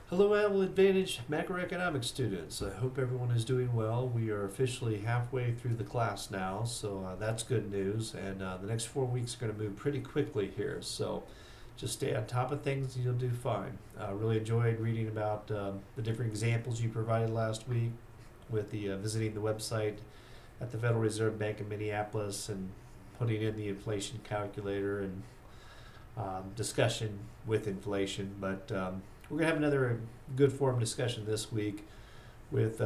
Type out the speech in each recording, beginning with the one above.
Hello, Avila Advantage Macroeconomics students. I hope everyone is doing well. We are officially halfway through the class now, so that's good news. And the next 4 weeks are going to move pretty quickly here, so just stay on top of things and you'll do fine. I really enjoyed reading about the different examples you provided last week with the visiting the website at the Federal Reserve Bank of Minneapolis and putting in the inflation calculator and discussion with inflation. But we're going to have another good forum discussion this week with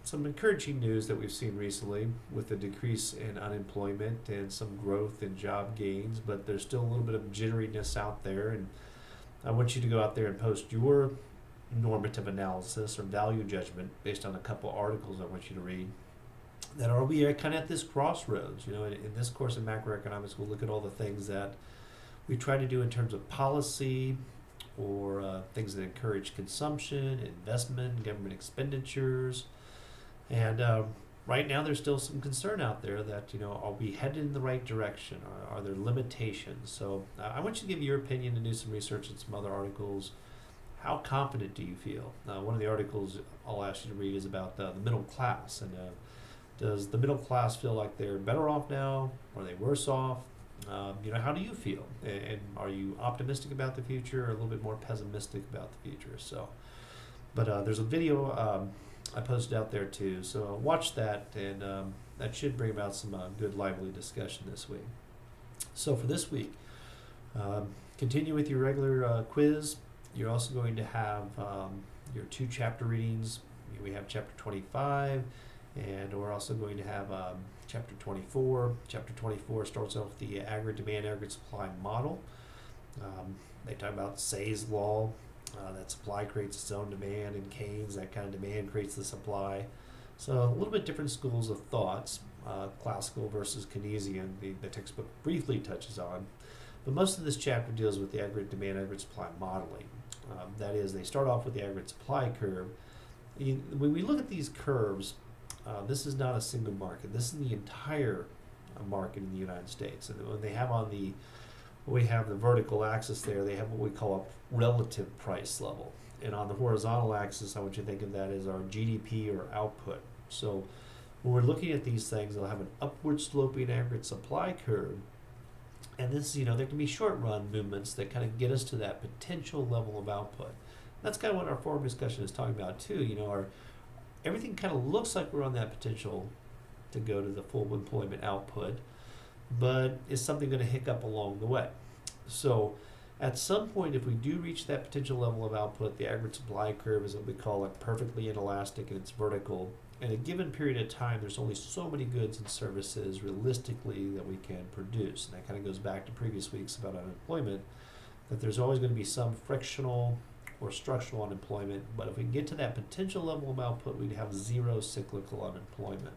some encouraging news that we've seen recently with the decrease in unemployment and some growth in job gains, but there's still a little bit of jitteriness out there. And I want you to go out there and post your normative analysis or value judgment based on a couple articles I want you to read that are we kind of at this crossroads. In this course in macroeconomics, we'll look at all the things that we try to do in terms of policy or things that encourage consumption, investment, government expenditures. And right now there's still some concern out there that, are we headed in the right direction? Are there limitations? So I want you to give your opinion and do some research and some other articles. How confident do you feel? One of the articles I'll ask you to read is about the middle class. And does the middle class feel like they're better off now? Are they worse off? How do you feel? And are you optimistic about the future or a little bit more pessimistic about the future? So, but there's a video I posted out there too. So watch that, and that should bring about some good, lively discussion this week. So for this week, continue with your regular quiz. You're also going to have your 2 chapter readings. We have chapter 25, and we're also going to have chapter 24. Chapter 24 starts off with the aggregate demand, aggregate supply model. They talk about Say's law, that supply creates its own demand, and Keynes, that kind of demand creates the supply. So a little bit different schools of thoughts, classical versus Keynesian, the textbook briefly touches on. But most of this chapter deals with the aggregate demand, aggregate supply modeling. That is, they start off with the aggregate supply curve. When we look at these curves, this is not a single market. This is the entire market in the United States. And when they have we have the vertical axis there, they have what we call a relative price level. And on the horizontal axis, I want you to think of that as our GDP or output. So when we're looking at these things, they'll have an upward sloping aggregate supply curve. And this, there can be short run movements that kind of get us to that potential level of output. That's kind of what our forum discussion is talking about too. Everything kind of looks like we're on that potential to go to the full employment output, but is something going to hiccup along the way? So at some point, if we do reach that potential level of output, the aggregate supply curve is what we call perfectly inelastic, and it's vertical. In a given period of time, there's only so many goods and services realistically that we can produce. And that kind of goes back to previous weeks about unemployment, that there's always going to be some frictional or structural unemployment, but if we get to that potential level of output, we'd have zero cyclical unemployment.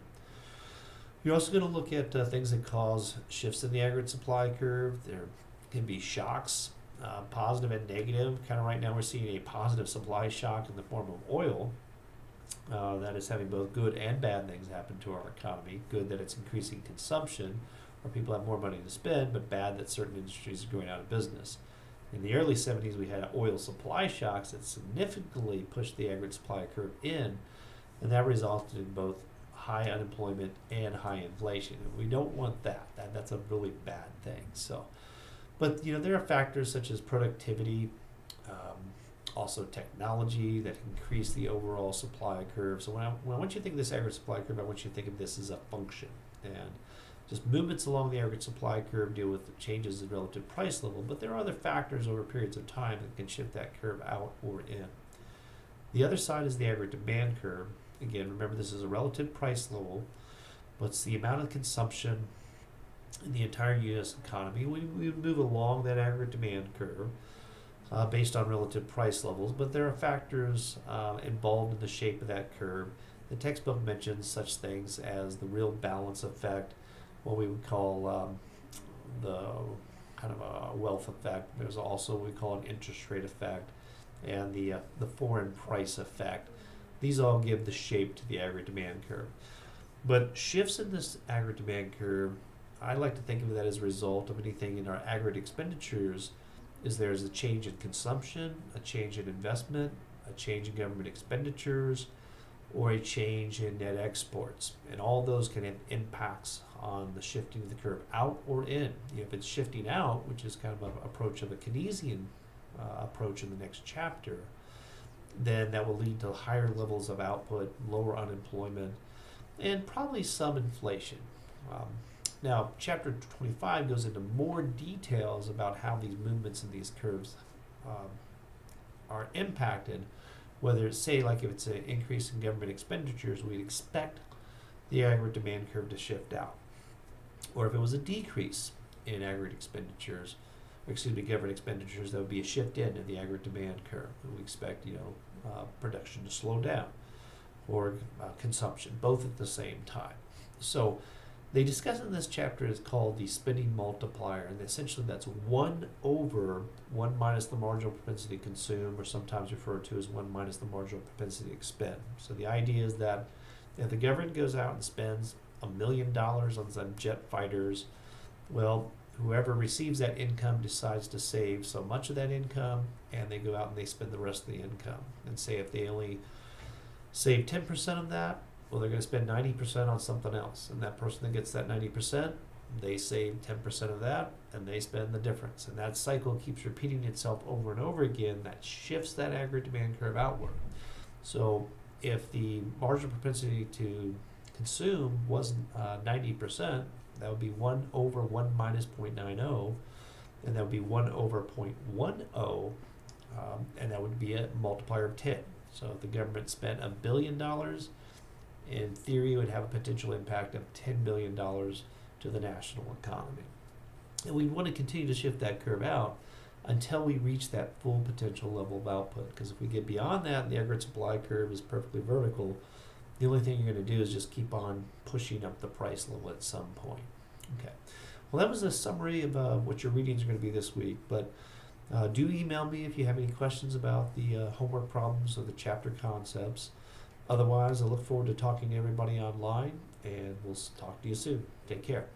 You're also going to look at things that cause shifts in the aggregate supply curve. There can be shocks, positive and negative. Kind of right now we're seeing a positive supply shock in the form of oil. That is having both good and bad things happen to our economy. Good that it's increasing consumption, or people have more money to spend, but bad that certain industries are going out of business. In the early 70s, we had oil supply shocks that significantly pushed the aggregate supply curve in, and that resulted in both high unemployment and high inflation. And we don't want that. That's a really bad thing. So, but there are factors such as productivity, also technology that increase the overall supply curve. So when I want you to think of this aggregate supply curve, I want you to think of this as a function. And just movements along the aggregate supply curve deal with the changes in relative price level, but there are other factors over periods of time that can shift that curve out or in. The other side is the aggregate demand curve. Again, remember this is a relative price level, but it's the amount of consumption in the entire U.S. economy. We move along that aggregate demand curve based on relative price levels, but there are factors involved in the shape of that curve. The textbook mentions such things as the real balance effect, what we would call the kind of a wealth effect. There's also what we call an interest rate effect, and the foreign price effect. These all give the shape to the aggregate demand curve. But shifts in this aggregate demand curve, I like to think of that as a result of anything in our aggregate expenditures. There's a change in consumption, a change in investment, a change in government expenditures, or a change in net exports. And all those can have impacts on the shifting of the curve out or in. If it's shifting out, which is kind of an approach of a Keynesian approach in the next chapter, then that will lead to higher levels of output, lower unemployment, and probably some inflation. Now, chapter 25 goes into more details about how these movements in these curves are impacted. Whether it's, say, like if it's an increase in government expenditures, we'd expect the aggregate demand curve to shift out. Or if it was a decrease in aggregate expenditures, government expenditures, that would be a shift in the aggregate demand curve. And we expect, production to slow down, or consumption, both at the same time. So they discuss in this chapter is called the spending multiplier, and essentially that's 1 over 1 minus the marginal propensity to consume, or sometimes referred to as 1 minus the marginal propensity to expend. So the idea is that if the government goes out and spends $1 million on some jet fighters, well, whoever receives that income decides to save so much of that income, and they go out and they spend the rest of the income. And say if they only save 10% of that, well, they're going to spend 90% on something else. And that person that gets that 90%, they save 10% of that, and they spend the difference. And that cycle keeps repeating itself over and over again. That shifts that aggregate demand curve outward. So if the marginal propensity to consume was 90%, that would be 1 over 1 minus 0.90, and that would be 1 over 0.10, and that would be a multiplier of 10. So if the government spent $1 billion, in theory, it would have a potential impact of $10 billion to the national economy. And we want to continue to shift that curve out until we reach that full potential level of output. Because if we get beyond that, and the aggregate supply curve is perfectly vertical, the only thing you're going to do is just keep on pushing up the price level at some point. Okay. Well, that was a summary of what your readings are going to be this week. But do email me if you have any questions about the homework problems or the chapter concepts. Otherwise, I look forward to talking to everybody online, and we'll talk to you soon. Take care.